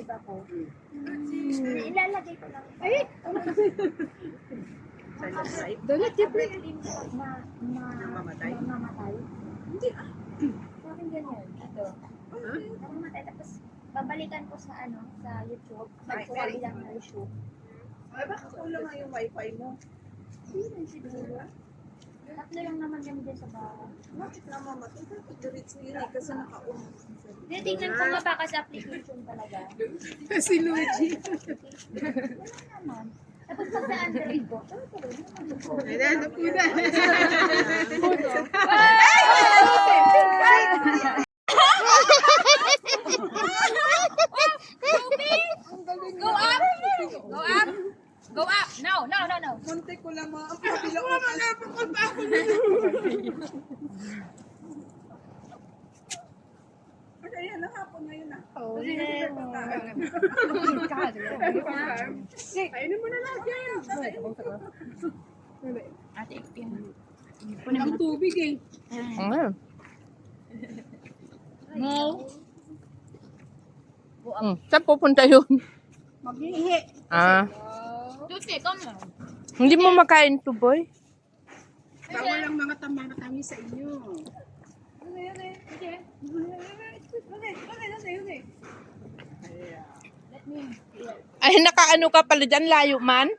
live ako. Ilalagay ko lang. Ay! Donut, Namamatay? Namamatay? Hindi ah. Parang ganyan. Ito. Namamatay. Tapos, babalikan ko sa sa YouTube. Magsuwag lang na issue. Ay, baka kulang nga yung wifi mo. Hindi lang siguro. Tatlo lang naman kami dyan sa bahay. Bakit namamatay? Diretso yun eh, kasi naka-on. Hindi, tingnan ko nga baka sa application talaga. Kasi Luigi. Wala naman. Tapos pag sa Android ko, tuloy naman. Ay, nasa po na. Go up! Go up! Go up! No, no, no, no. Munti ko lang mga ang pabilang ko. Magpapunta ako na. Kaya nahapon na yun ah. Oh, Ayun mo na lahat yan. Ate, yan. Ang tubig eh. No. Saan pupunta yun? Mag-ihi. Ah, Tuti, come on. hindi mo makain to, boy? Bawal ang mga tamang-tamis sa inyo. Ay, nakaano ka pala dyan, layo man?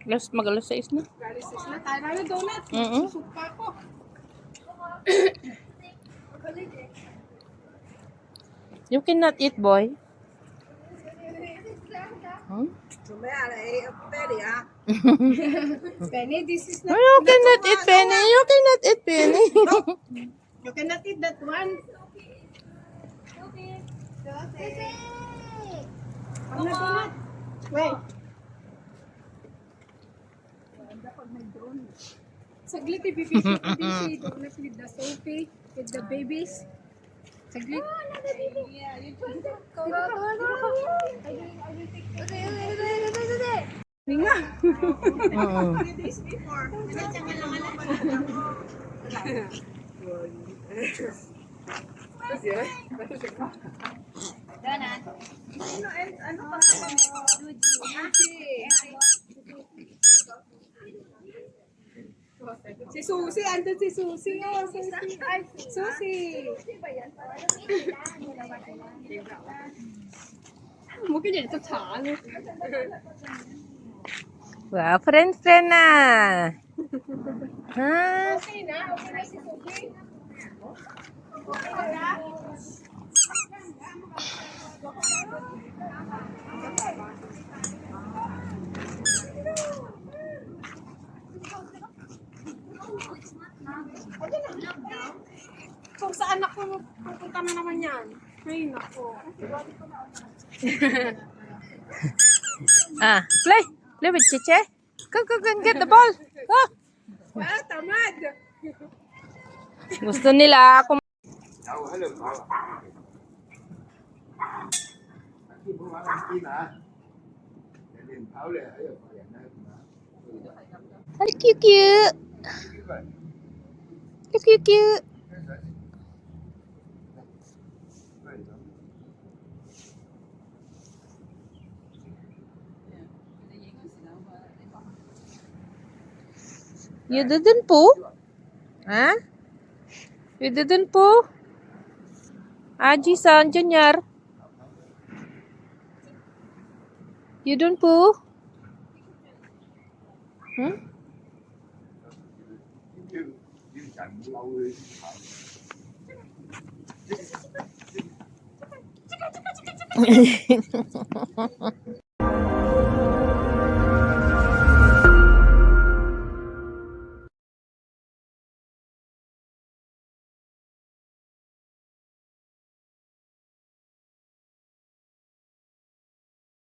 Mag-alas 6 na. Galisis na tayo. Ano donut? Susupa ko. You cannot eat, boy. Hmm? Penny, this is No, not... you cannot eat, Penny. You cannot eat, Penny. You cannot eat that one. Ano na donut? Wait. Dapat may drone. Saglit, ibibigay ko din si donut with the Sophie, with the babies. Saglit. Yeah, you try to go. Nga. Days before. Donut. Ano pa? Si Susie, andun si Susie. Oh, Susie. Ay, Susie. Mungkin jadi tercalu. Wow, friend na. Ha? Okay na si Susie. Kung saan ako pupunta na naman yan? Ay, nako. Play. Play with Chiche. Go, and get the ball. Go. Ah, tamad. Gusto nila ako. Ay, cute. Cute. You didn't poo? Huh? You didn't poo? Aji-san, Junior. You don't poo? Hmm?